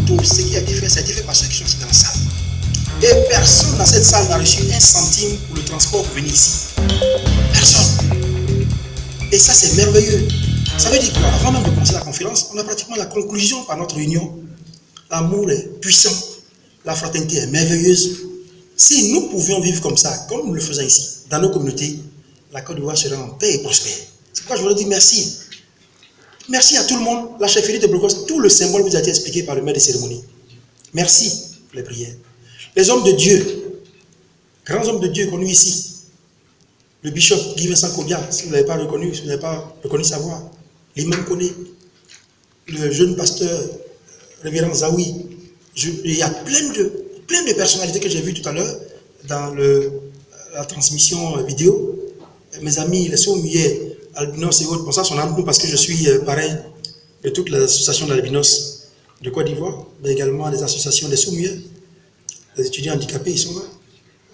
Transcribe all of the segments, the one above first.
tout ce qui a été fait, ça a été fait par ceux qui sont ici dans la salle. Et personne dans cette salle n'a reçu un centime pour le transport pour venir ici. Personne. Et ça, c'est merveilleux. Ça veut dire quoi? Avant même de commencer la conférence, on a pratiquement la conclusion par notre réunion. L'amour est puissant. La fraternité est merveilleuse. Si nous pouvions vivre comme ça, comme nous le faisons ici, dans nos communautés, la Côte d'Ivoire serait en paix et prospère. C'est pourquoi je voudrais dire merci. Merci à tout le monde. La chefferie de Brocos, tout le symbole vous a été expliqué par le maître des cérémonies. Merci pour les prières. Les hommes de Dieu, grands hommes de Dieu connus ici. Le bishop Guy Vincent Kodia, si vous ne l'avez pas reconnu, si vous n'avez pas reconnu sa voix. L'imam Koné, le jeune pasteur révérend Zawi. Il y a plein de personnalités que j'ai vues tout à l'heure dans la transmission vidéo. Mes amis, les Somiers, Albinos et autres, pour ça, sont entre nous parce que je suis pareil de toutes les associations d'Albinos de Côte d'Ivoire, mais également des associations des Somiers, les étudiants handicapés, ils sont là.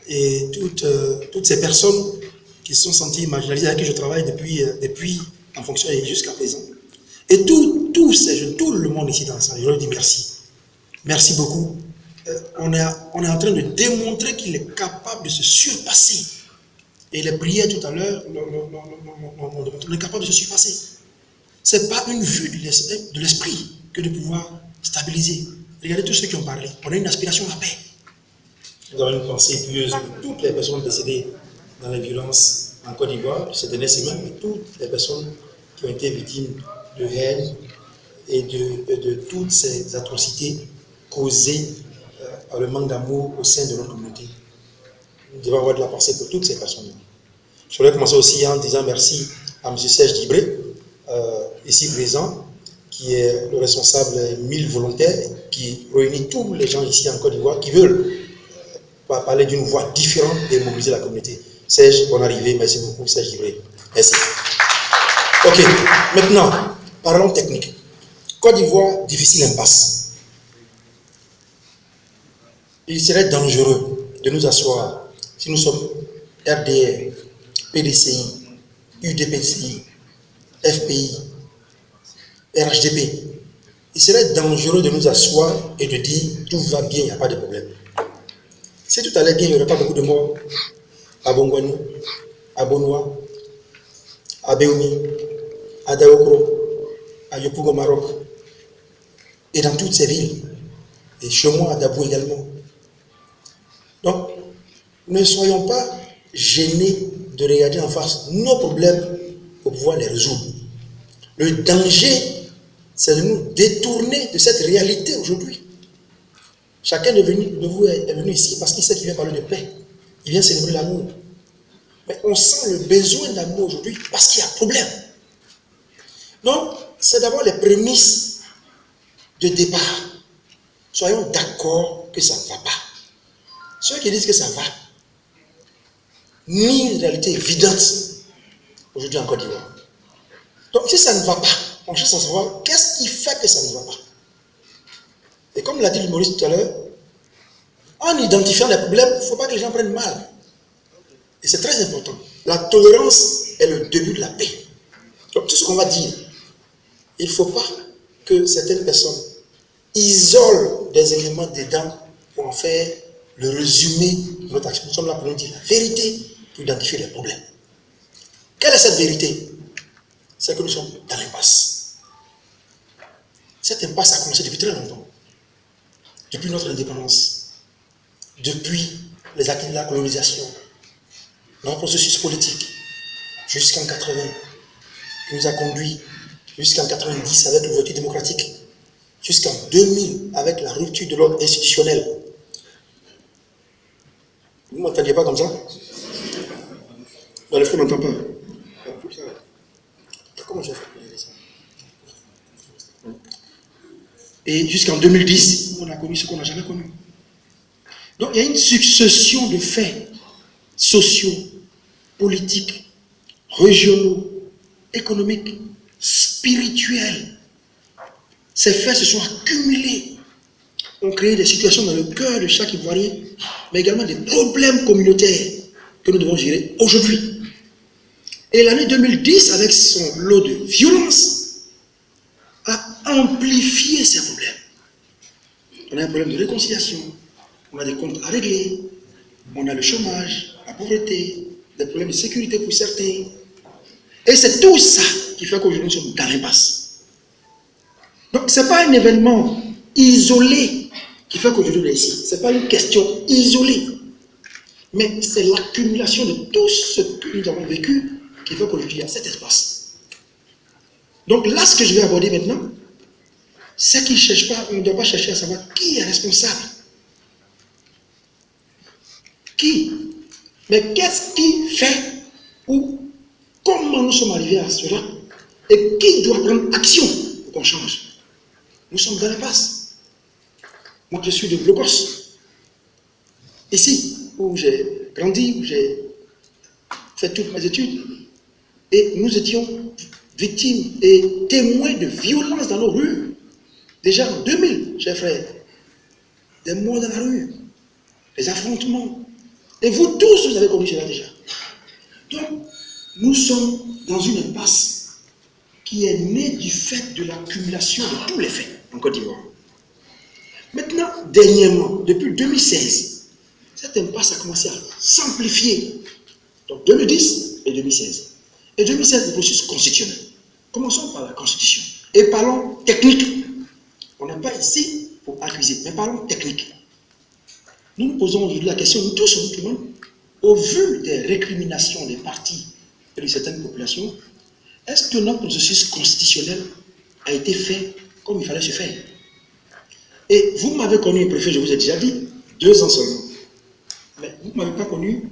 Et toutes ces personnes qui se sont senties marginalisées, avec qui je travaille depuis en fonction jusqu'à présent. Et tous ces jeunes, tout le monde ici dans la salle, je leur dis merci. Merci beaucoup. On est en train de démontrer qu'il est capable de se surpasser. Et les prières tout à l'heure, on est capable de se surpasser. Ce n'est pas une vue de l'esprit que de pouvoir stabiliser. Regardez tous ceux qui ont parlé. On a une aspiration à la paix. Nous avons une pensée pieuse pour toutes les personnes décédées dans les violences en Côte d'Ivoire ces dernières semaines, mais toutes les personnes qui ont été victimes de haine et de toutes ces atrocités causées par le manque d'amour au sein de notre communauté. Nous devons avoir de la pensée pour toutes ces personnes. Je voudrais commencer aussi en disant merci à M. Serge Dibré, ici présent, qui est le responsable 1000 volontaires, qui réunit tous les gens ici en Côte d'Ivoire qui veulent parler d'une voix différente et mobiliser la communauté. Serge, bonne arrivée, merci beaucoup, Serge Dibré. Merci. Ok, maintenant, parlons technique. Côte d'Ivoire, difficile impasse. Il serait dangereux de nous asseoir si nous sommes RDR, PDCI, UDPCI, FPI, RHDP. Il serait dangereux de nous asseoir et de dire tout va bien, il n'y a pas de problème. Si tout allait bien, il n'y aurait pas beaucoup de morts à Bongouani, à Bonoua, à Béoumi, à Daokro, à Yopougo Maroc, et dans toutes ces villes, et chez moi à Dabou également. Donc, ne soyons pas gênés de regarder en face nos problèmes pour pouvoir les résoudre. Le danger, c'est de nous détourner de cette réalité aujourd'hui. Chacun de vous est venu ici parce qu'il sait qu'il vient parler de paix. Il vient célébrer l'amour. Mais on sent le besoin d'amour aujourd'hui parce qu'il y a problème. Donc, c'est d'abord les prémices de départ. Soyons d'accord que ça ne va pas. Ceux qui disent que ça va, ni une réalité évidente aujourd'hui en Côte d'Ivoire. Donc si ça ne va pas, on cherche à savoir qu'est-ce qui fait que ça ne va pas. Et comme l'a dit l'humoriste tout à l'heure, en identifiant les problèmes, il ne faut pas que les gens prennent mal. Et c'est très important. La tolérance est le début de la paix. Donc tout ce qu'on va dire, il ne faut pas que certaines personnes isolent des éléments dedans pour en faire le résumé de notre action. Nous sommes là pour nous dire la vérité, pour identifier les problèmes. Quelle est cette vérité? C'est que nous sommes dans l'impasse. Cette impasse a commencé depuis très longtemps. Depuis notre indépendance. Depuis les acquis de la colonisation. Dans le processus politique. Jusqu'en 80. Qui nous a conduit jusqu'en 90 avec l'ouverture démocratique. Jusqu'en 2000 avec la rupture de l'ordre institutionnel. Vous ne m'entendiez pas comme ça? Dans le fond, on n'entend pas. Comment j'ai fait pour dire ça? Et jusqu'en 2010, on a connu ce qu'on n'a jamais connu. Donc, il y a une succession de faits sociaux, politiques, régionaux, économiques, spirituels. Ces faits se sont accumulés, ont créé des situations dans le cœur de chaque Ivoirien, mais également des problèmes communautaires que nous devons gérer aujourd'hui. Et l'année 2010, avec son lot de violence, a amplifié ces problèmes. on a un problème de réconciliation, on a des comptes à régler, on a le chômage, la pauvreté, des problèmes de sécurité pour certains. Et c'est tout ça qui fait qu'aujourd'hui nous sommes dans l'impasse. Donc ce n'est pas un événement isolé qui fait qu'aujourd'hui on est ici. Ce n'est pas une question isolée. Mais c'est l'accumulation de tout ce que nous avons vécu qui fait qu'aujourd'hui il y a cet espace. Donc là, ce que je vais aborder maintenant, c'est qu'il ne cherche pas, on ne doit pas chercher à savoir qui est responsable. Qui? Mais qu'est-ce qui fait ou comment nous sommes arrivés à cela et qui doit prendre action pour qu'on change? Nous sommes dans l'impasse. Moi, je suis de Blocos. Ici, où j'ai grandi, où j'ai fait toutes mes études. Et nous étions victimes et témoins de violences dans nos rues. Déjà en 2000, chers frères. Des morts dans la rue. Des affrontements. Et vous tous, vous avez connu cela déjà. Donc, nous sommes dans une impasse qui est née du fait de l'accumulation de tous les faits en Côte d'Ivoire. Maintenant, dernièrement, depuis 2016, cette impasse a commencé à s'amplifier. Donc 2010 et 2016. Et 2016, le processus constitutionnel. Commençons par la Constitution. Et parlons technique. On n'est pas ici pour accuser, mais parlons technique. Nous nous posons aujourd'hui la question, nous tous, tout le monde, au vu des récriminations des partis et de certaines populations, est-ce que notre processus constitutionnel a été fait comme il fallait se faire? Et vous m'avez connu, préfet, je vous ai déjà dit, 2 ans seulement. Mais vous ne m'avez pas connu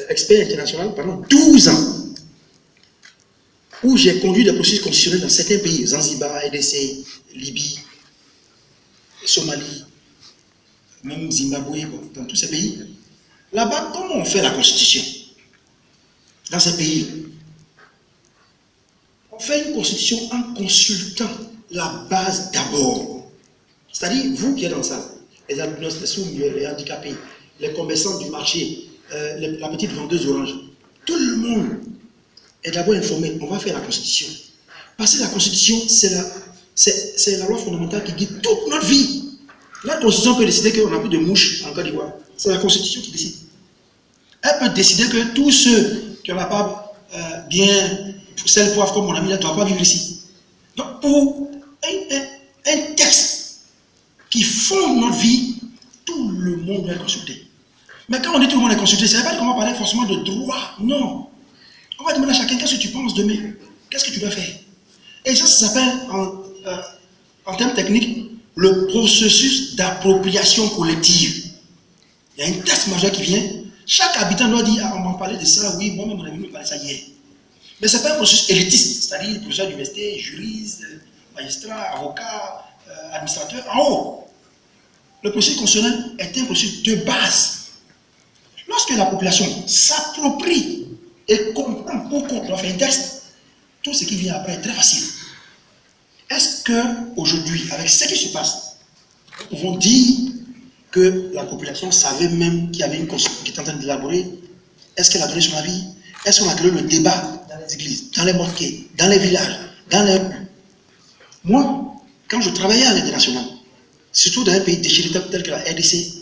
expert international pendant 12 ans, où j'ai conduit des processus constitutionnels dans certains pays, Zanzibar, RDC, Libye, Somalie, même Zimbabwe, dans tous ces pays. Là-bas, comment on fait la constitution? Dans ces pays, on fait une constitution en consultant la base d'abord. C'est-à-dire, vous qui êtes dans ça, les albinos, les sourds, les handicapés, les commerçants du marché, la petite vendeuse orange, tout le monde est d'abord informé. On va faire la constitution. Parce que la constitution, c'est la loi fondamentale qui guide toute notre vie. La constitution peut décider qu'on n'a plus de mouches en Côte d'Ivoire. C'est la constitution qui décide. Elle peut décider que tous ceux qui n'ont pas bien sel poivre comme mon ami là ne doivent pas vivre ici. Donc pour un texte qui fonde notre vie, tout le monde doit être consulté. Mais quand on dit tout le monde est consulté, ça ne veut pas dire qu'on va parler forcément de droit. Non. On va demander à chacun qu'est-ce que tu penses demain. Qu'est-ce que tu dois faire. Et ça s'appelle en termes techniques le processus d'appropriation collective. Il y a un texte majeur qui vient. Chaque habitant doit dire, ah, on m'a parlé de ça, oui, moi-même, mon ami me parlait de ça hier. Mais ce n'est pas un processus élitiste, c'est-à-dire professeur d'université, juriste, magistrat, avocat, administrateur, en haut. Le processus constitutionnel est un processus de base. Lorsque la population s'approprie et comprend pourquoi on doit faire un texte, tout ce qui vient après est très facile. Est-ce qu'aujourd'hui, avec ce qui se passe, nous pouvons dire que la population savait même qu'il y avait une constitution qui était en train d'élaborer? Est-ce qu'elle a donné son avis? Est-ce qu'on a créé le débat dans les églises, dans les mosquées, dans les villages, dans les rues? Moi, quand je travaillais à l'international, surtout dans un pays déchiré tel que la RDC,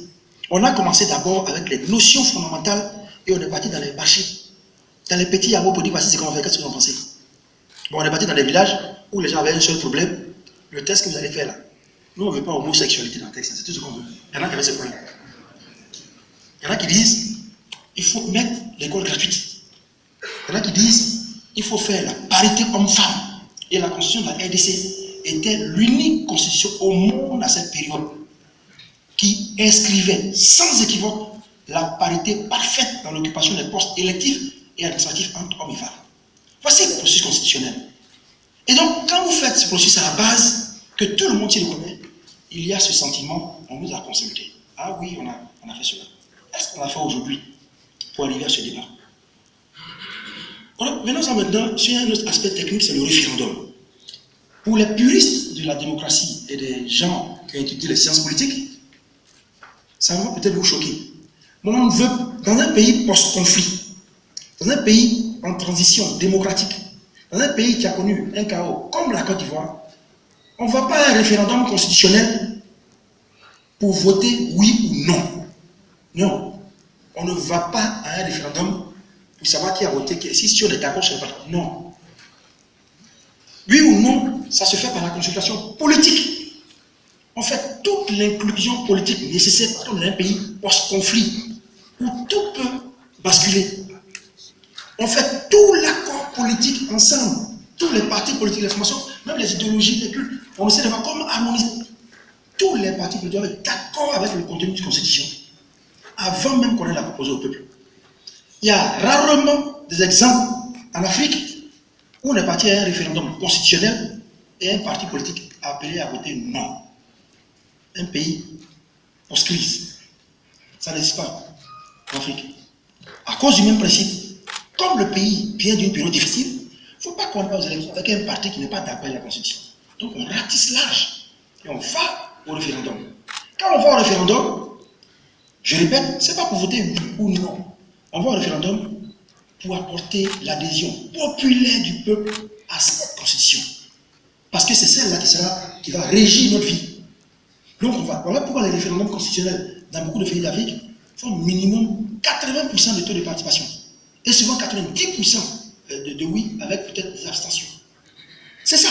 on a commencé d'abord avec les notions fondamentales et on est parti dans les marchés, dans les petits hameaux pour dire voici ce qu'on va faire, qu'est-ce que vous en pensez? Bon, on est parti dans les villages où les gens avaient un seul problème, le test que vous allez faire là. Nous, on ne veut pas homosexualité dans le texte, c'est tout ce qu'on veut. Il y en a qui avaient ce problème. Il y en a qui disent il faut mettre l'école gratuite. Il y en a qui disent il faut faire la parité homme-femme. Et la constitution de la RDC était l'unique constitution au monde à cette période qui inscrivait sans équivoque la parité parfaite dans l'occupation des postes électifs et administratifs entre hommes et femmes. Voici le processus constitutionnel. Et donc, quand vous faites ce processus à la base, que tout le monde s'y reconnaît, il y a ce sentiment, on nous a consulté. Ah oui, on a fait cela. Est-ce qu'on a fait aujourd'hui pour arriver à ce débat? Alors, venons-en maintenant sur un autre aspect technique, c'est le référendum. Pour les puristes de la démocratie et des gens qui ont étudié les sciences politiques, ça va peut-être vous choquer. Mais on veut, dans un pays post-conflit, dans un pays en transition démocratique, dans un pays qui a connu un chaos comme la Côte d'Ivoire, on ne va pas à un référendum constitutionnel pour voter oui ou non. Non. On ne va pas à un référendum pour savoir qui a voté, si on est d'accord, je ne sais pas. Non. Oui ou non, ça se fait par la consultation politique. On fait toute l'inclusion politique nécessaire dans un pays post-conflit où tout peut basculer. On fait tout l'accord politique ensemble. Tous les partis politiques, les formations, même les idéologies, les cultes, on essaie de voir comment harmoniser. Tous les partis politiques doivent être d'accord avec le contenu de la Constitution avant même qu'on ait la proposée au peuple. Il y a rarement des exemples en Afrique où on est parti à un référendum constitutionnel et un parti politique a appelé à voter non. Un pays post-crise. Ça n'existe pas en Afrique. À cause du même principe, comme le pays vient d'une période difficile, il ne faut pas qu'on aille aux élections avec un parti qui n'est pas d'accord avec la Constitution. Donc on ratisse large et on va au référendum. Quand on va au référendum, je répète, ce n'est pas pour voter oui ou non. On va au référendum pour apporter l'adhésion populaire du peuple à cette Constitution. Parce que c'est celle-là qui va régir notre vie. Donc voilà pourquoi les référendums constitutionnels dans beaucoup de pays d'Afrique font minimum 80% de taux de participation. Et souvent 90% de oui avec peut-être des abstentions. C'est ça.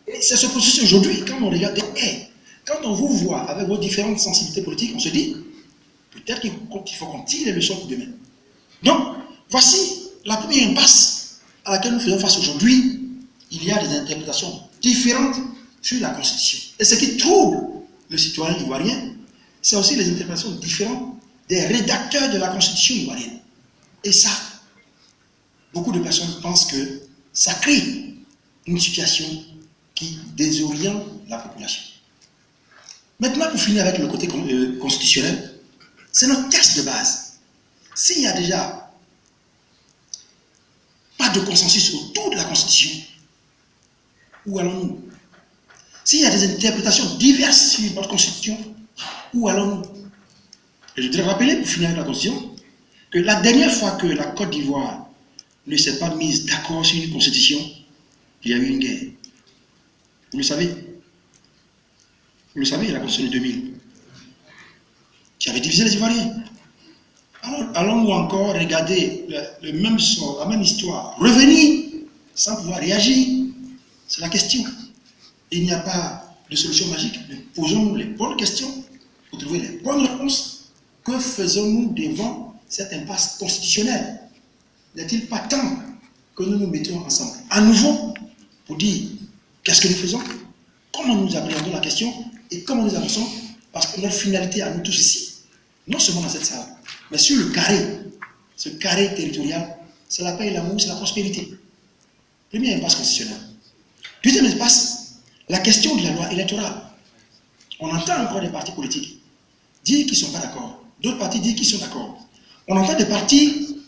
Et c'est ce processus aujourd'hui, quand on regarde, quand on vous voit avec vos différentes sensibilités politiques, on se dit, peut-être qu'il faut qu'on tire les leçons pour demain. Donc, voici la première impasse à laquelle nous faisons face aujourd'hui. Il y a des interprétations différentes sur la Constitution. Et ce qui trouble le citoyen ivoirien, c'est aussi les interprétations différentes des rédacteurs de la Constitution ivoirienne. Et ça, beaucoup de personnes pensent que ça crée une situation qui désoriente la population. Maintenant, pour finir avec le côté constitutionnel, c'est notre texte de base. S'il y a déjà pas de consensus autour de la Constitution, où allons-nous? S'il y a des interprétations diverses sur notre Constitution, où allons-nous? Et je voudrais rappeler, pour finir avec la Constitution, que la dernière fois que la Côte d'Ivoire ne s'est pas mise d'accord sur une Constitution, il y a eu une guerre. Vous le savez? Vous le savez, la Constitution de 2000, qui avait divisé les Ivoiriens. Alors, allons-nous encore regarder le même sort, la même histoire, revenir sans pouvoir réagir? C'est la question. Il n'y a pas de solution magique, mais posons-nous les bonnes questions pour trouver les bonnes réponses. Que faisons-nous devant cette impasse constitutionnelle? N'est-il pas temps que nous nous mettions ensemble à nouveau pour dire qu'est-ce que nous faisons, comment nous appréhendons la question et comment nous avançons? Parce que notre finalité à nous tous ici, non seulement dans cette salle, mais sur le carré, ce carré territorial, c'est la paix et l'amour, c'est la prospérité. Première impasse constitutionnelle. Deuxième impasse, la question de la loi électorale. On entend encore des partis politiques dire qu'ils ne sont pas d'accord. D'autres partis disent qu'ils sont d'accord. On entend des partis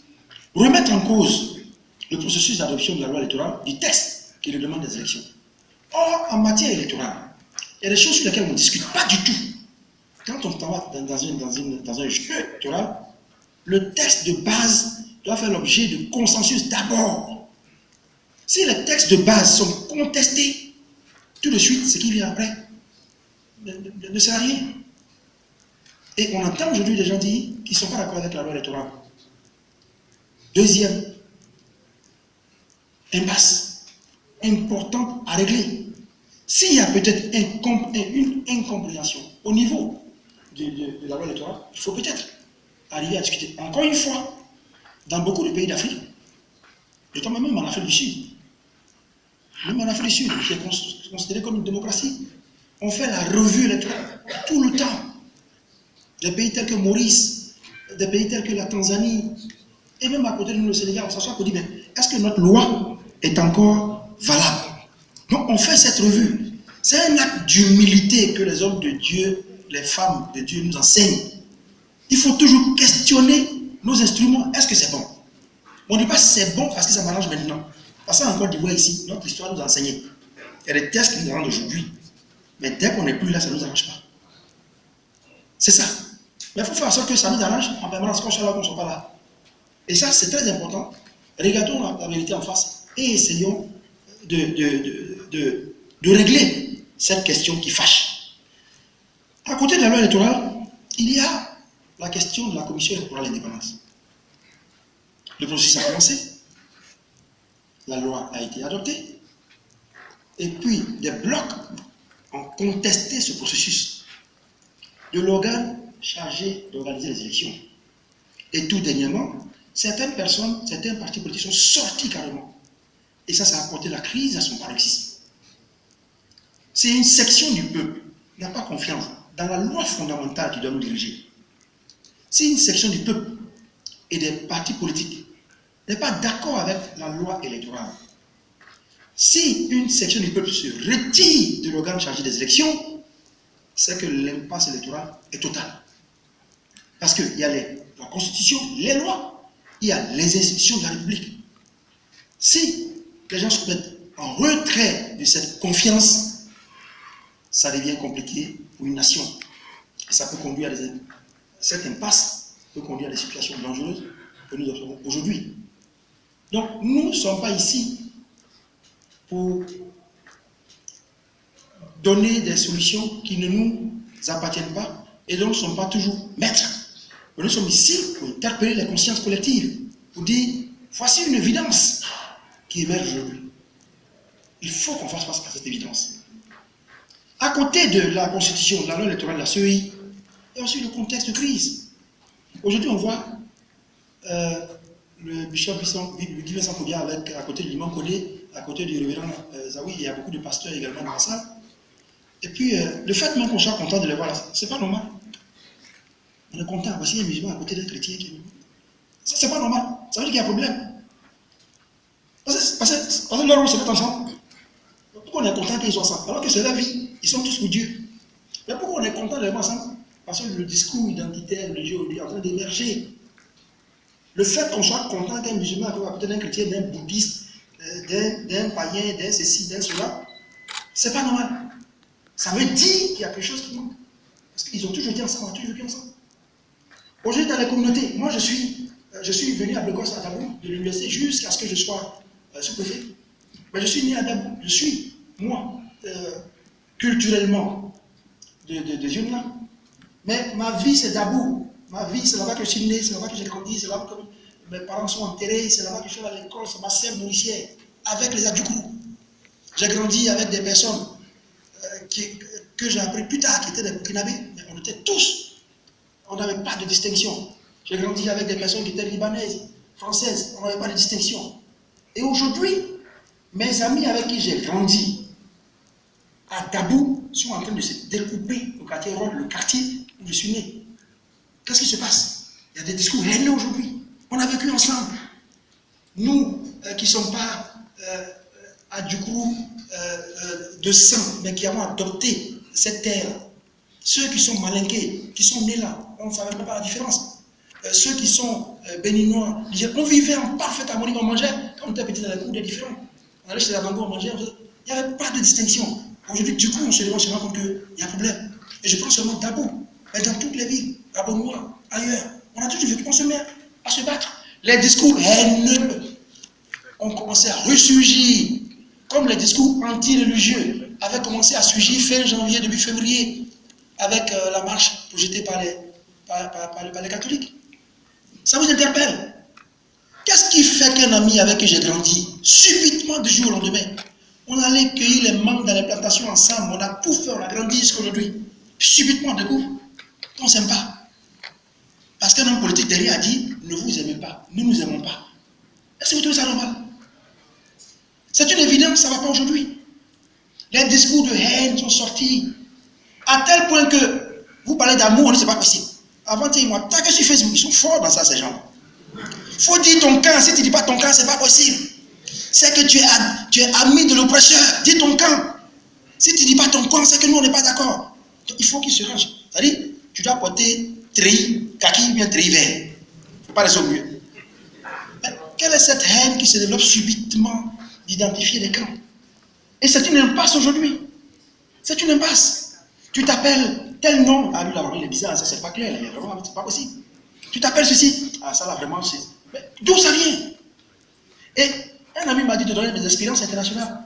remettre en cause le processus d'adoption de la loi électorale, du texte qui le demande des élections. Or, en matière électorale, il y a des choses sur lesquelles on ne discute pas du tout. Quand on va dans un jeu électoral, le texte de base doit faire l'objet de consensus d'abord. Si les textes de base sont contestés, tout de suite, ce qui vient après ne sert à rien. Et on entend aujourd'hui des gens dire qu'ils ne sont pas d'accord avec la loi électorale. Deuxième impasse importante à régler. S'il y a peut-être une incompréhension au niveau de la loi électorale, il faut peut-être arriver à discuter. Encore une fois, dans beaucoup de pays d'Afrique, notamment même en Afrique du Sud, même en Afrique du Sud, qui est considérée comme une démocratie, on fait la revue électorale tout le temps. Des pays tels que Maurice, des pays tels que la Tanzanie, et même à côté de nous, le Sénégal, on s'assoit pour dire, mais est-ce que notre loi est encore valable? Donc on fait cette revue. C'est un acte d'humilité que les hommes de Dieu, les femmes de Dieu nous enseignent. Il faut toujours questionner nos instruments. Est-ce que c'est bon? On ne dit pas c'est bon parce que ça m'arrange maintenant. Parce qu'en Côte d'Ivoire ici, notre histoire nous a enseigné. Il y a des tests qui nous rendent aujourd'hui. Mais dès qu'on n'est plus là, ça ne nous arrange pas. C'est ça. Mais il faut faire en sorte que ça nous arrange en permanence, qu'on soit là, qu'on ne soit pas là. Et ça, c'est très important. Regardons la vérité en face et essayons de régler cette question qui fâche. À côté de la loi électorale, il y a la question de la commission électorale indépendante. Le processus a commencé, la loi a été adoptée, et puis des blocs ont contesté ce processus de l'organe chargé d'organiser les élections. Et tout dernièrement, certaines personnes, certains partis politiques sont sortis carrément. Et ça a apporté la crise à son paroxysme. C'est une section du peuple qui n'a pas confiance dans la loi fondamentale qui doit nous diriger. Si une section du peuple et des partis politiques n'est pas d'accord avec la loi électorale, si une section du peuple se retire de l'organe chargé des élections, c'est que l'impasse électorale est totale. Parce qu'il y a la Constitution, les lois, il y a les institutions de la République. Si les gens se mettent en retrait de cette confiance, ça devient compliqué pour une nation. Et ça peut conduire à cette impasse peut conduire à des situations dangereuses que nous observons aujourd'hui. Donc, nous ne sommes pas ici pour donner des solutions qui ne nous appartiennent pas et dont nous ne sommes pas toujours maîtres. Mais nous sommes ici pour interpeller les consciences collectives, pour dire, voici une évidence qui émerge aujourd'hui. Il faut qu'on fasse face à cette évidence. À côté de la Constitution, de la loi électorale de la CEI, il y a aussi le contexte de crise. Aujourd'hui, on voit le bishop Guy Vincent Kobia à côté de l'imam Kodé, à côté du révérend Zawi, il y a beaucoup de pasteurs également dans la salle. Et puis, le fait même qu'on soit content de les voir là, c'est pas normal. On est content, voici un musulman à côté d'un chrétien qui est musulman. Ça, c'est pas normal. Ça veut dire qu'il y a un problème. Parce que leur rôle, c'est d'être ensemble. Pourquoi on est content qu'ils soient ensemble? Alors que c'est la vie. Ils sont tous pour Dieu. Mais pourquoi on est content de les voir ensemble? Parce que le discours identitaire religieux est en train d'émerger. Le fait qu'on soit content qu'un musulman à côté d'un chrétien, d'un bouddhiste, d'un païen, d'un ceci, d'un cela, c'est pas normal. Ça veut dire qu'il y a quelque chose qui manque. Parce qu'ils ont toujours été ensemble, on a toujours vécu ensemble. Aujourd'hui, dans les communautés, moi je suis venu à Blogos à Dabou, de l'université, jusqu'à ce que je sois sous-préfet. Mais je suis né à Dabou. Je suis, moi, culturellement, de Yonla. Mais ma vie, c'est Dabou. Ma vie, c'est là-bas que je suis né, c'est là-bas que j'ai grandi, c'est là-bas que mes parents sont enterrés, c'est là-bas que je suis à l'école, c'est ma sœur nourricière, avec les Adjoukrou. J'ai grandi avec des personnes que j'ai appris plus tard, qui étaient des Burkinabés, mais on était tous, on n'avait pas de distinction. J'ai grandi avec des personnes qui étaient libanaises, françaises, on n'avait pas de distinction. Et aujourd'hui, mes amis avec qui j'ai grandi à Dabou sont en train de se découper au quartier Rhodes, le quartier où je suis né. Qu'est-ce qui se passe? Il y a des discours haineux aujourd'hui. On a vécu ensemble. Nous qui ne sommes pas Adjoukrou de sang, mais qui avons adopté cette terre. Ceux qui sont malinqués, qui sont nés là, on ne savait même pas la différence. Ceux qui sont béninois, on vivait en parfaite harmonie, on mangeait, quand on était petit dans la cour, des différents. On allait chez la bango, on mangeait, il n'y avait pas de distinction. Aujourd'hui, du coup, on se rend compte qu'il y a un problème. Et je prends seulement Dabou, mais dans toutes les villes, à Bongoua, ailleurs, on a toujours vécu, on se met à se battre. Les discours haineux ont commencé à ressurgir, comme les discours anti-religieux avaient commencé à surgir fin janvier, début février, avec la marche projetée par les catholiques. Ça vous interpelle? Qu'est-ce qui fait qu'un ami avec qui j'ai grandi, subitement du jour au lendemain, on allait cueillir les mangues dans les plantations ensemble, on a tout fait, on a grandi jusqu'aujourd'hui. Subitement, on découvre qu'on ne s'aime pas. Parce qu'un homme politique derrière a dit, ne vous aimez pas, nous ne nous aimons pas. Est-ce que vous trouvez ça normal? C'est une évidence, ça ne va pas aujourd'hui. Les discours de haine sont sortis, à tel point que vous parlez d'amour, on dit c'est pas possible. Avant, dis-moi, t'as que sur Facebook, ils sont forts dans ça, ces gens. Il faut dire ton camp, si tu ne dis pas ton camp, c'est pas possible. C'est que tu es ami de l'oppresseur, dis ton camp. Si tu ne dis pas ton camp, c'est que nous, on n'est pas d'accord. Il faut qu'ils se rangent. C'est-à-dire, tu dois porter tri, kaki ou bien tri vert. Il ne faut pas les au mieux. Mais quelle est cette haine qui se développe subitement d'identifier les camps? Et c'est une impasse aujourd'hui. C'est une impasse. Tu t'appelles tel nom. Ah, lui, là, il est bizarre, ça, c'est pas clair. C'est pas possible. Tu t'appelles ceci. Ah, ça, là, vraiment, c'est. Mais d'où ça vient? Et un ami m'a dit de donner des expériences internationales.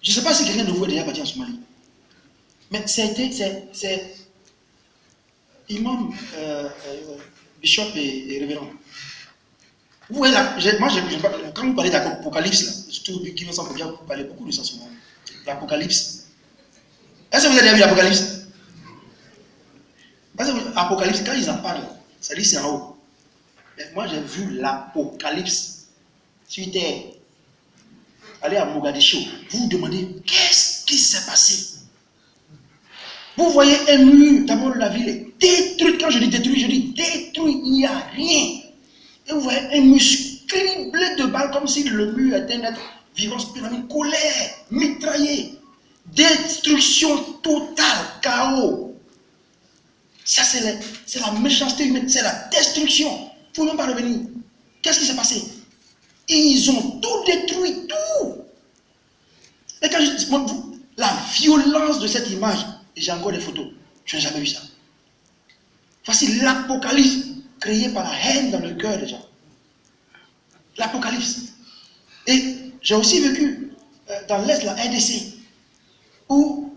Je ne sais pas si quelqu'un de vous est déjà parti en Somalie. Mais c'est imam, bishop et révérend. Vous voyez, quand vous parlez d'Apocalypse, surtout qui me semble bien, vous parlez beaucoup de ça souvent. L'Apocalypse. Est-ce que vous avez déjà vu l'Apocalypse? Apocalypse, quand ils en parlent, ça dit c'est en haut. Mais moi j'ai vu l'Apocalypse sur terre. Allez à Mogadiscio, vous vous demandez qu'est-ce qui s'est passé? Vous voyez un mur, d'abord la ville est détruite. Quand je dis détruit, je dis détruit, il n'y a rien. Et vous voyez un mur criblé de balles comme si le mur était un être vivant, pyramide, colère, mitraillé, destruction totale, chaos. Ça c'est la méchanceté humaine, c'est la destruction. Il ne faut même pas revenir. Qu'est-ce qui s'est passé? Ils ont tout détruit, tout. Et quand la violence de cette image, et j'ai encore des photos, je n'ai jamais vu ça. Voici l'Apocalypse créé par la haine dans le cœur des gens. L'Apocalypse. Et j'ai aussi vécu dans l'Est, la RDC, où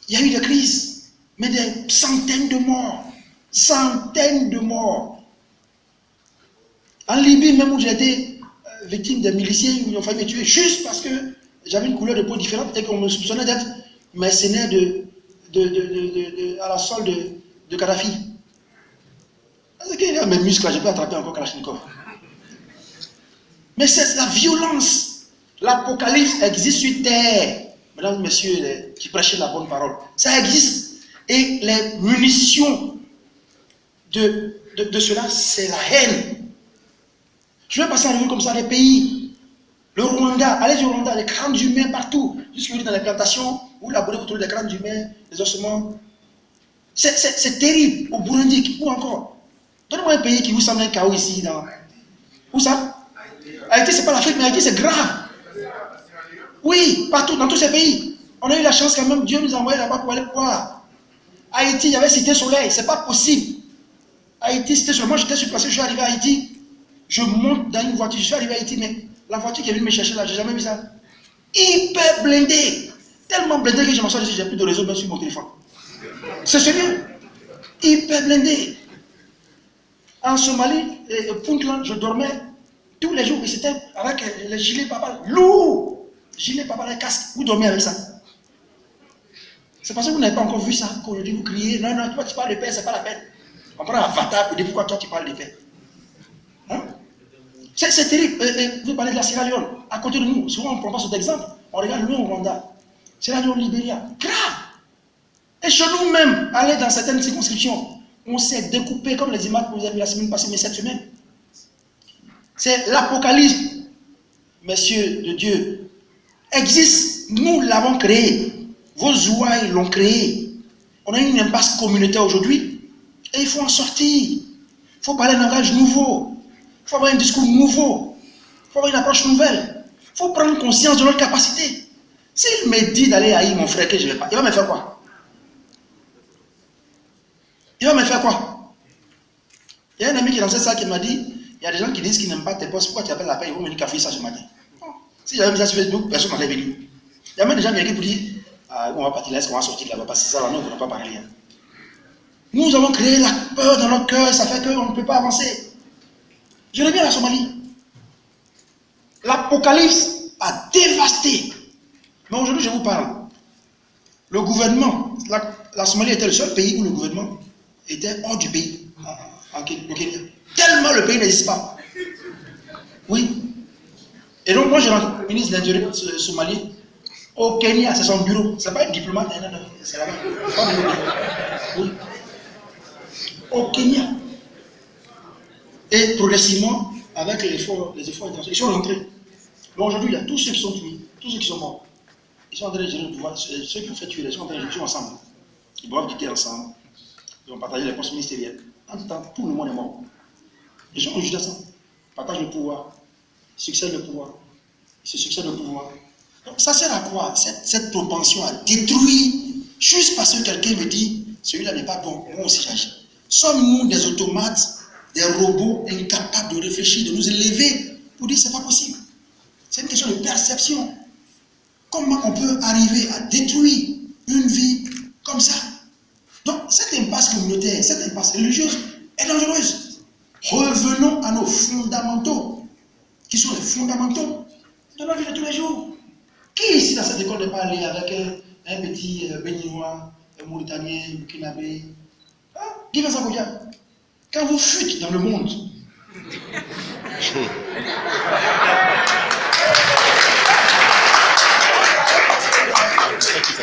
il y a eu des crises, mais des centaines de morts. Centaines de morts. En Libye, même où j'ai été victime des miliciens, ils ont failli me tuer juste parce que j'avais une couleur de peau différente et qu'on me soupçonnait d'être mercenaire à la solde de Kadhafi. Parce qu'il y a mes muscles là, je peux attraper encore Kalachnikov. Mais c'est la violence. L'Apocalypse existe sur terre. Mesdames, messieurs, qui prêchaient la bonne parole. Ça existe. Et les munitions de cela, c'est la haine. Je vais passer en revue comme ça les pays. Le Rwanda, allez au Rwanda, les crânes humains partout. Jusque dans les plantations, où laborez, vous trouvez des crânes humains, des ossements. C'est terrible. Au Burundi, où encore? Donnez-moi un pays qui vous semble un chaos ici. Où ça? Haïti, c'est pas l'Afrique, mais Haïti, c'est grave. Oui, partout, dans tous ces pays. On a eu la chance quand même, Dieu nous a envoyé là-bas pour aller voir. Haïti, il y avait Cité Soleil, c'est pas possible. Haïti, Cité Soleil. Moi, j'étais sur place, je suis arrivé à Haïti. Je monte dans une voiture, je suis arrivé à Haïti, mais la voiture qui est venue me chercher là, j'ai jamais vu ça. Hyper blindé. Tellement blindé que je m'en sors ici, j'ai plus de réseau même sur mon téléphone. C'est sérieux. Hyper blindé. En Somalie, Puntland, je dormais tous les jours et c'était avec les gilets papa lourds. Gilets papa, les casques. Vous dormez avec ça. C'est parce que vous n'avez pas encore vu ça qu'aujourd'hui vous criez. Non, non, toi tu parles de paix, c'est pas la peine. On prend Avatar pour dire pourquoi toi tu parles de paix. Hein? C'est terrible. Vous parlez de la Sierra Leone. À côté de nous, souvent on ne prend pas cet exemple. On regarde le Rwanda. Sierra Leone, Libéria. Grave. Et chez nous même, aller dans certaines circonscriptions, on s'est découpé comme les images que vous avez vu la semaine passée, mais cette semaine. C'est l'Apocalypse, messieurs de Dieu, existe. Nous l'avons créé. Vos ouailles l'ont créé. On a une impasse communautaire aujourd'hui. Et il faut en sortir. Il faut parler un langage nouveau. Il faut avoir un discours nouveau. Il faut avoir une approche nouvelle. Il faut prendre conscience de notre capacité. S'il me dit d'aller haïr mon frère que je ne vais pas, il va me faire quoi? Il va me faire quoi? Il y a un ami qui est dans cette salle qui m'a dit, il y a des gens qui disent qu'ils n'aiment pas tes postes, pourquoi tu appelles la paix? Ils vont me dire qu'il a fait ça ce matin. Bon. Si j'avais mis ça sur Facebook, personne n'allait venir. Il y a même des gens qui viennent pour dire, on va partir là, est-ce qu'on va sortir là-bas? Parce que ça, là, nous, on ne va pas parler. Hein. Nous avons créé la peur dans notre cœur, ça fait qu'on ne peut pas avancer. Je reviens à la Somalie. L'Apocalypse a dévasté. Mais aujourd'hui, je vous parle. Le gouvernement, la Somalie était le seul pays où le gouvernement était hors du pays, au Kenya. Tellement le pays n'existe pas. Oui. Et donc, moi, je rentre au ministre de l'Intérieur somalien au Kenya, c'est son bureau. Ce n'est pas un diplomate, non, c'est là-bas. Oui. Au Kenya. Et progressivement, avec les efforts internationaux, ils sont rentrés. Mais aujourd'hui, il y a tous ceux qui sont tués, tous ceux qui sont morts. Ils sont en train de gérer le pouvoir. Ceux qui ont fait tuer, ils sont en train de tuer ensemble. Ils doivent quitter ensemble. Ils vont partager les postes ministériels. En tout temps, tout le monde est mort. Les gens ont jugé ça. Partagent le pouvoir. Succèdent le pouvoir. Ils se succèdent le pouvoir. Donc ça sert à quoi cette propension à détruire juste parce que quelqu'un me dit celui-là n'est pas bon, moi aussi j'agis. Sommes-nous des automates, des robots incapables de réfléchir, de nous élever pour dire c'est pas possible? C'est une question de perception. Comment on peut arriver à détruire une vie comme ça. Donc, cette impasse communautaire, cette impasse religieuse est dangereuse. Revenons à nos fondamentaux, qui sont les fondamentaux de notre vie de tous les jours. Qui ici dans cette école n'est pas allé avec un petit béninois, un mauritanien, un burkinabé? Qui fait ça pour dire? Quand vous fuitez dans le monde,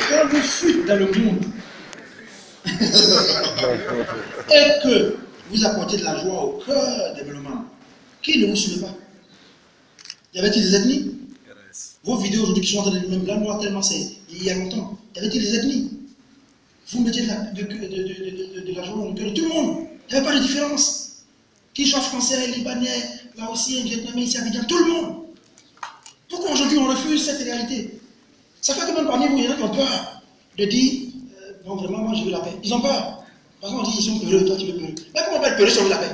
quand vous fuitez dans le monde et que vous apportez de la joie au cœur des musulmans, qui ne vous suivait pas? Y avait-il des ethnies? Vos vidéos aujourd'hui qui sont en train de même blanc noir tellement c'est il y a longtemps. Y avait-il des ethnies? Vous mettiez de la joie au cœur de tout le monde. Il n'y avait pas de différence. Qu'ils soient français, libanais, laotiens, vietnamiens, ici, Abidjan, tout le monde. Pourquoi aujourd'hui on refuse cette réalité? Ça fait que même parmi vous, il y en a qui ont peur de dire non, vraiment, moi je veux la paix. Ils ont peur. Par exemple, on dit ils sont peureux, toi tu veux peureux. Mais comment on peut être peureux si on veut la paix?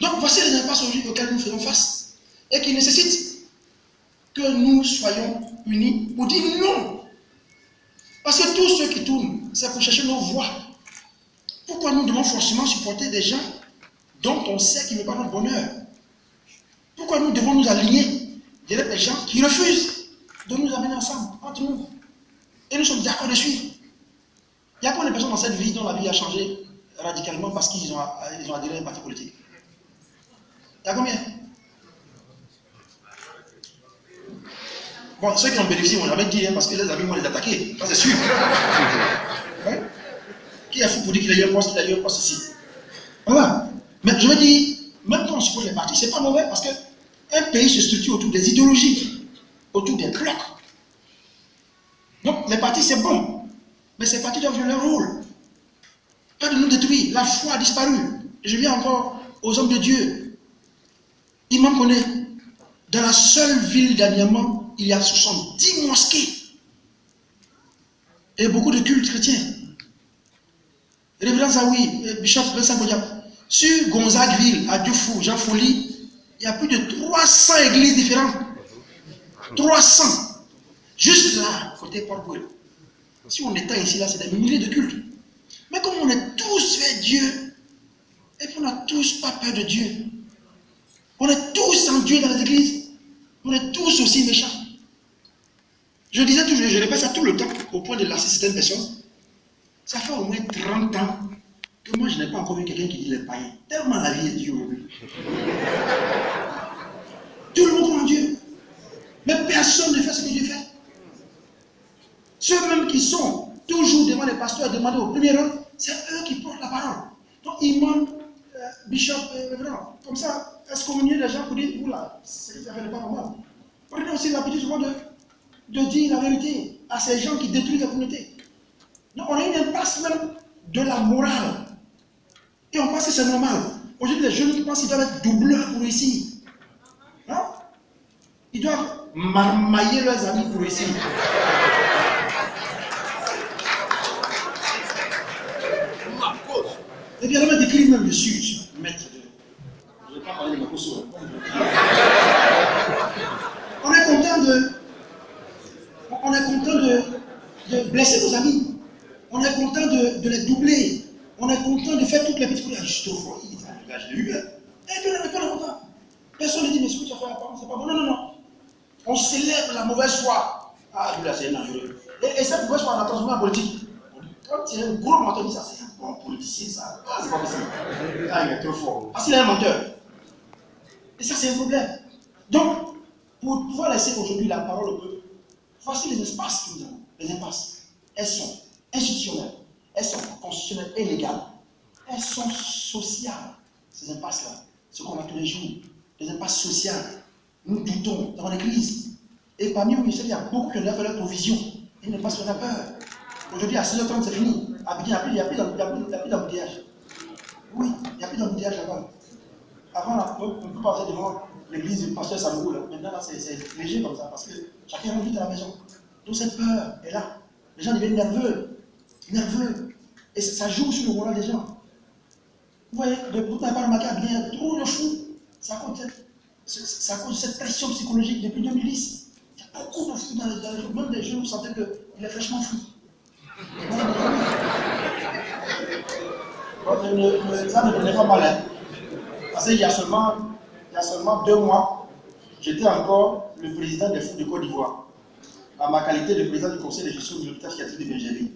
Donc voici les impasses aujourd'hui auxquelles nous faisons face et qui nécessitent que nous soyons unis pour dire non. Parce que tous ceux qui tournent, c'est pour chercher nos voix. Pourquoi nous devons forcément supporter des gens dont on sait qu'ils ne veulent pas notre bonheur? Pourquoi nous devons nous aligner derrière des gens qui refusent de nous amener ensemble, entre nous? Et nous sommes d'accord de suivre. Il y a combien de personnes dans cette vie dont la vie a changé radicalement parce qu'ils ont adhéré à un parti politique? Il y a combien? Bon, ceux qui en bénéficient vont jamais dire, parce que les amis vont les attaquer, ça c'est sûr. Hein? Qui est fou pour dire qu'il a eu un poste, qu'il a eu un poste ici? Voilà. Mais je veux dire, même quand on suppose les partis, c'est pas mauvais parce qu'un pays se structure autour des idéologies, autour des blocs. Donc les partis c'est bon, mais ces partis doivent jouer leur rôle. Pas de nous détruire, la foi a disparu. Je viens encore aux hommes de Dieu. Il m'en connaît. Dans la seule ville d'Aniamant, il y a 70 mosquées et beaucoup de cultes chrétiens. Révérend Zawi, Bishop Vincent Bodiap, sur Gonzagueville, à Dioufou, Jean Folie, il y a plus de 300 églises différentes. 300. Juste là, côté Port-Bouel. Si on éteint ici, là, c'est des milliers de cultes. Mais comme on est tous vers Dieu, et puis on n'a tous pas peur de Dieu, on est tous en Dieu dans les églises, on est tous aussi méchants. Je disais toujours, je répète ça tout le temps, au point de lasser certaines personnes. Ça fait au moins 30 ans que moi je n'ai pas encore vu quelqu'un qui dit les païens. Tellement la vie est dure aujourd'hui. Tout le monde croit en Dieu. Mais personne ne fait ce que Dieu fait. Ceux même qui sont toujours devant les pasteurs demandés au premier rang, c'est eux qui portent la parole. Donc ils demandent, Bishop, révérend, comme ça, excommunier les gens pour dire, oula, ça n'est pas normal. Prenez aussi l'habitude souvent de dire la vérité à ces gens qui détruisent la communauté. Donc on a une impasse même de la morale. Et on pense que c'est normal. Aujourd'hui, les jeunes pensent qu'ils doivent être doubleurs pour réussir. Non? Ils doivent marmailler leurs amis pour réussir. Et puis, il y a même des crimes même dessus. Je vais pas parler de ma cause. On est content de blesser nos amis. On est content de les doubler. On est content de faire toutes les petites choses. Je suis trop fort. Je l'ai eu. Et puis, on n'est pas content. Personne ne dit, mais ce que tu as fait avant, c'est pas bon. Non, non, non. On célèbre la mauvaise foi. Ah, lui là, c'est dangereux. Et cette mauvaise foi, on a transformé en politique. Quand tu es un gros menteur, ça, c'est un bon politicien, ça. Ah, c'est pas possible. Ah, il est trop fort. Parce qu'il est un menteur. Et ça, c'est un problème. Donc, pour pouvoir laisser aujourd'hui la parole au peuple, voici les espaces que nous avons. Les impasses. Elles sont institutionnelles, elles sont constitutionnelles et légales. Elles sont sociales. Ces impasses-là, ce qu'on a tous les jours. Les impasses sociales. Nous doutons dans l'église. Et parmi nous, il y a beaucoup qui ont fait leur provision. Ils ne passent pas peur. Aujourd'hui, à 6h30, c'est fini. Il n'y a plus d'embouteillage. Oui, il n'y a plus d'embouteillage là-bas. Avant, on peut passer devant l'église du pasteur Salomon. Maintenant, là, c'est léger comme ça, parce que chacun rentre vite à la maison. Donc, cette peur est là. Les gens deviennent nerveux. Nerveux. Et ça joue sur le moral des gens. Vous voyez, vous n'avez pas remarqué il y a trop de fous. C'est à cause de cette pression psychologique depuis 2010. Il y a beaucoup de fous dans les gens. Même des jeunes, vous sentez que il est fraîchement fou. Ça ne donnait pas mal. Hein. Parce qu'il y a seulement 2 mois, j'étais encore le président des foot de Côte d'Ivoire, en ma qualité de président du conseil de gestion de l'hôpital psychiatrique de Benjamin.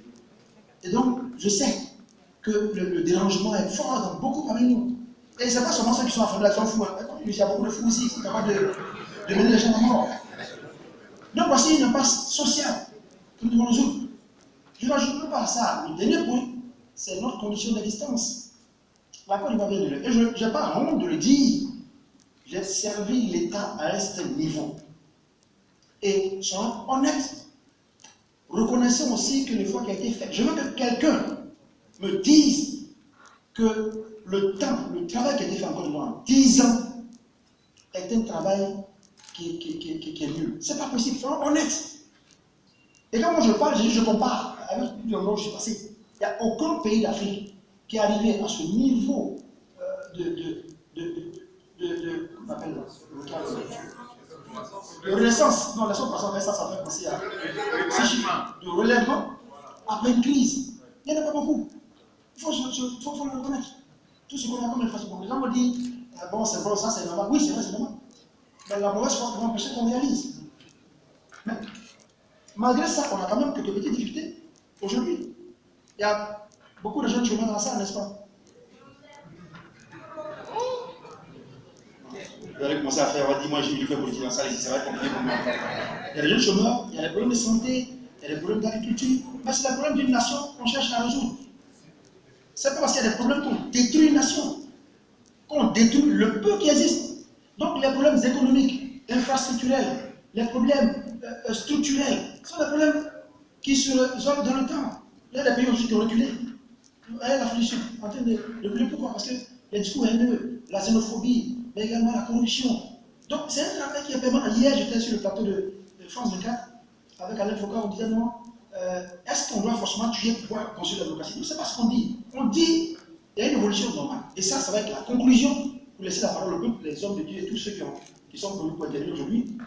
Et donc, je sais que le dérangement est fort dans beaucoup parmi nous. Et ce n'est pas seulement ceux qui sont affamés, qui sont fous. Hein. Il y a beaucoup de fous aussi qui sont capables de mener les gens à mort. Donc, voici une impasse sociale que nous devons résoudre. Je n'ajoute pas à ça. Le dernier point, c'est notre condition d'existence. La Côte d'Ivoire vient de le. Et je n'ai pas honte de le dire. J'ai servi l'État à un certain niveau. Et soyons honnêtes. Reconnaissons aussi que l'effort qui a été fait. Je veux que quelqu'un me dise que le travail qui a été fait en Côte d'Ivoire, 10 ans, est un travail qui est nul. Ce n'est pas possible, soyons honnêtes. Et quand moi je parle, je compare avec l'endroit où je suis passé. Il n'y a aucun pays d'Afrique qui est arrivé à ce niveau comment on appelle de renaissance. Non, la chose passée avec ça fait penser à ces chiffres de relèvement après une crise. Il n'y en a pas beaucoup. Il faut le reconnaître. Tout ce qu'on a comme infrastructure. Les gens me disent, bon, c'est bon, ça c'est normal. Oui, c'est vrai, c'est normal. Mais la mauvaise foi va empêcher qu'on réalise. Mais malgré ça, on a quand même quelques petites difficultés. Aujourd'hui, il y a beaucoup de jeunes chômeurs dans ça, n'est-ce pas? Vous allez commencer à faire, on va dire, moi j'ai mis le feu politique dans ça, ça va être compliqué pour moi. Il y a des jeunes chômeurs, il y a des problèmes de santé, il y a des problèmes d'agriculture, mais c'est le problème d'une nation qu'on cherche à résoudre. C'est pas parce qu'il y a des problèmes qu'on détruit une nation, qu'on détruit le peu qui existe. Donc les problèmes économiques, infrastructurels, les problèmes structurels, sont des problèmes qui se résolvent dans le temps. Il y a des pays aujourd'hui qui ont reculé. L'Afrique du Sud, en train de reculer. Pourquoi? Parce que les discours haineux, la xénophobie, mais également la corruption. Donc c'est un travail qui est permanent. Hier, j'étais sur le plateau de France 24 avec Alain Foucault, on disait non, est-ce qu'on doit forcément tuer pour pouvoir construire la démocratie? Non, c'est pas ce qu'on dit. On dit il y a une évolution normale. Et ça va être la conclusion pour laisser la parole au peuple, les hommes de Dieu et tous ceux qui sont venus pour intervenir aujourd'hui.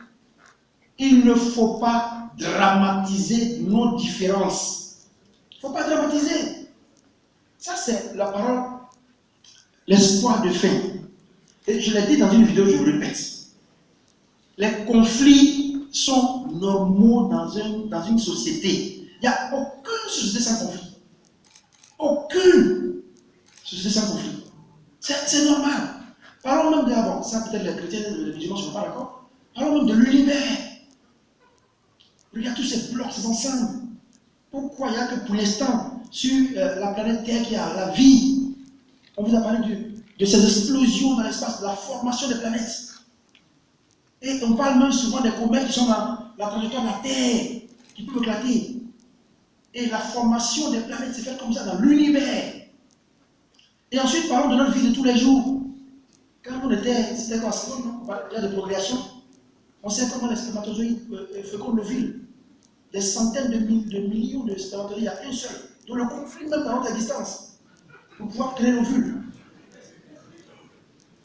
Il ne faut pas dramatiser nos différences. Il ne faut pas dramatiser. Ça, c'est la parole, l'espoir de fin. Et je l'ai dit dans une vidéo, je le répète. Les conflits sont normaux dans une société. Il n'y a aucune société sans conflit. Aucune société sans conflit. C'est normal. Parlons même de avant. Ça, peut-être les chrétiens et les musulmans ne sont pas d'accord. Parlons même de l'univers. Regarde tous ces blocs, ces ensembles. Pourquoi il n'y a que pour l'instant, sur la planète Terre, qui a la vie? On vous a parlé de ces explosions dans l'espace, de la formation des planètes. Et on parle même souvent des comètes qui sont dans la trajectoire de la Terre, qui peuvent éclater. Et la formation des planètes s'est faite comme ça dans l'univers. Et ensuite, parlons de notre vie de tous les jours. Quand on était, c'était quoi? On parlait de procréation. On sait comment les spermatozoïdes fécondent l'ovule. Des centaines de millions de spermatozoïdes, il y a un seul. Donc le conflit même dans notre existence. Pour pouvoir créer l'ovule.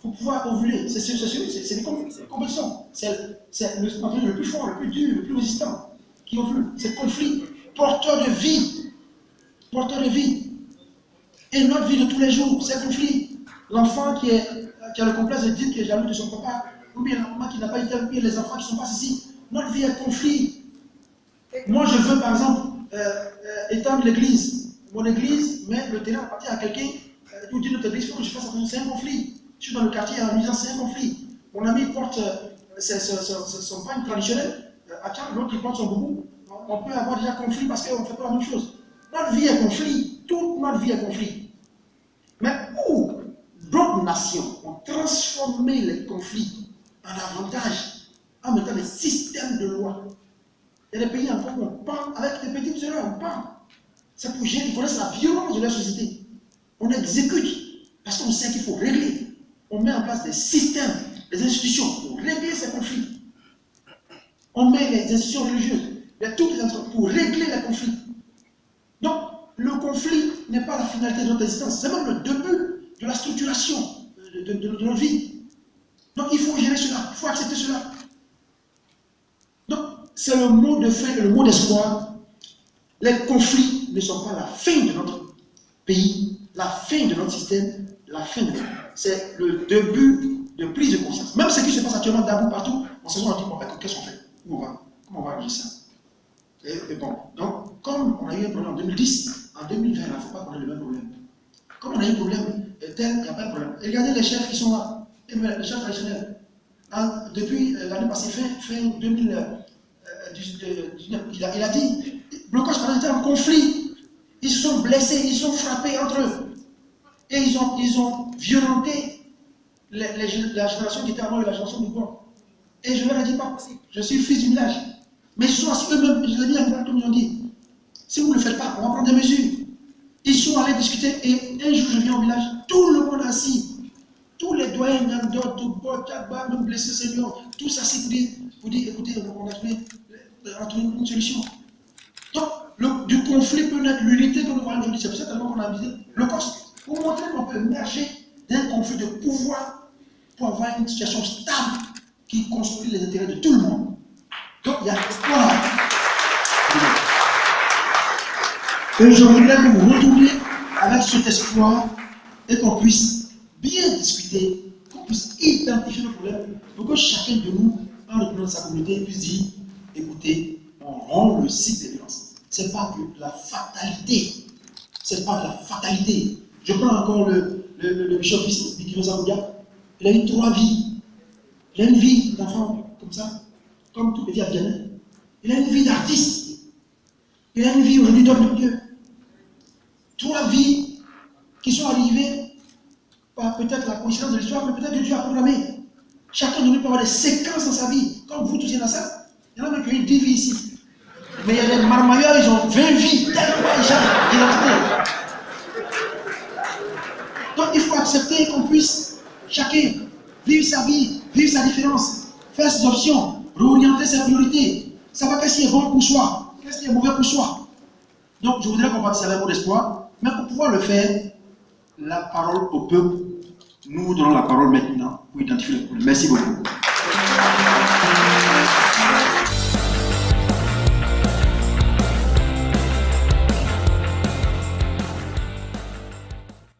Pour pouvoir ovuler. C'est des compétitions. C'est le spermatozoïde le plus fort, le plus dur, le plus résistant qui ovule. C'est le conflit. Porteur de vie. Porteur de vie. Et notre vie de tous les jours, c'est le conflit. L'enfant qui a le complexe de dire qu'il est jaloux de son papa, ou bien la maman qui n'a pas été, ou bien les enfants qui ne sont pas ici. Notre vie est conflit. Moi, je veux, par exemple, étendre l'église. Mon église, mais le terrain appartient à quelqu'un. Vous dites notre église, il faut que je fasse attention, c'est un conflit. Je suis dans le quartier en nuisance, c'est un conflit. Mon ami porte son pagne traditionnel, l'autre qui porte son boubou. On peut avoir déjà conflit parce qu'on ne fait pas la même chose. Notre vie est conflit. Toute notre vie est conflit. Mais où d'autres nations ont transformé les conflits en avantage en mettant des systèmes de loi. Il y a des pays encore où on parle avec des petites erreurs, on parle. C'est pour gens qui connaissent la violence de leur société. On exécute parce qu'on sait qu'il faut régler. On met en place des systèmes, des institutions pour régler ces conflits. On met les institutions religieuses, toutes les institutions pour régler les conflits. Donc, le conflit n'est pas la finalité de notre existence, c'est même le début de la structuration de notre vie. Donc, il faut gérer cela, il faut accepter cela. Donc, c'est le mot de fin et le mot d'espoir Les conflits ne sont pas la fin de notre pays, la fin de notre système, la fin de notre... C'est le début de prise de conscience. Même ce qui se passe actuellement d'abord partout, on se dit, bon, qu'est-ce qu'on fait? Où on va? Comment on va arranger ça? Et bon, donc, comme on a eu un problème en 2010, en 2020, il ne faut pas qu'on ait le même problème. Comme on a eu un problème tel, il n'y a pas de problème. Et regardez les chefs qui sont là, les chefs traditionnels. Depuis l'année passée, fin 2019, il a dit, blocage parlementaire en conflit. Ils se sont blessés, ils sont frappés entre eux. Et ils ont violenté la génération qui était avant la génération du bois. Et je leur ai dit, pas possible, je suis fils du village. Mais ils sont assis eux-mêmes, je l'ai dit à vous, comme ils ont dit. Si vous ne le faites pas, on va prendre des mesures. Ils sont allés discuter et un jour je viens au village, tout le monde assis. Tous les doyens, même blessés seniors, tous assis pour dire écoutez, on a trouvé une solution. Donc, du conflit peut naître l'unité que nous voyons aujourd'hui. C'est pour ça qu'on a visité le COS, pour montrer qu'on peut émerger d'un conflit de pouvoir pour avoir une situation stable qui construit les intérêts de tout le monde. Donc, il y a espoir. Et je voudrais que vous retourniez avec cet espoir et qu'on puisse bien discuter, qu'on puisse identifier le problème pour que chacun de nous, en retournant dans sa communauté, puisse dire écoutez, on rompt le cycle des violences. Ce n'est pas de la fatalité. Ce n'est pas de la fatalité. Je prends encore le bishop Bikinosa Boudia. Il a eu 3 vies. Il a une vie d'enfant comme ça, comme toutes les vies afghanes. Il a une vie d'artiste. Il a une vie aujourd'hui d'homme de Dieu. 3 vies qui sont arrivées par peut-être la coïncidence de l'histoire, mais peut-être que Dieu a programmé. Chacun de nous peut avoir des séquences dans sa vie. Comme vous tous, il y en a ça. Il y en a même qui ont eu 10 vies ici. Mais il y a des marmailleurs, ils ont 20 vies, tellement ils ont d'identité. Donc il faut accepter qu'on puisse chacun vivre sa vie, vivre sa différence, faire ses options, réorienter ses priorités. Savoir qu'est-ce qui est bon pour soi, qu'est-ce qui est mauvais pour soi. Donc je voudrais qu'on participe avec mon espoir, mais pour pouvoir le faire, la parole au peuple, nous donnons la parole maintenant pour identifier le problème. Merci beaucoup.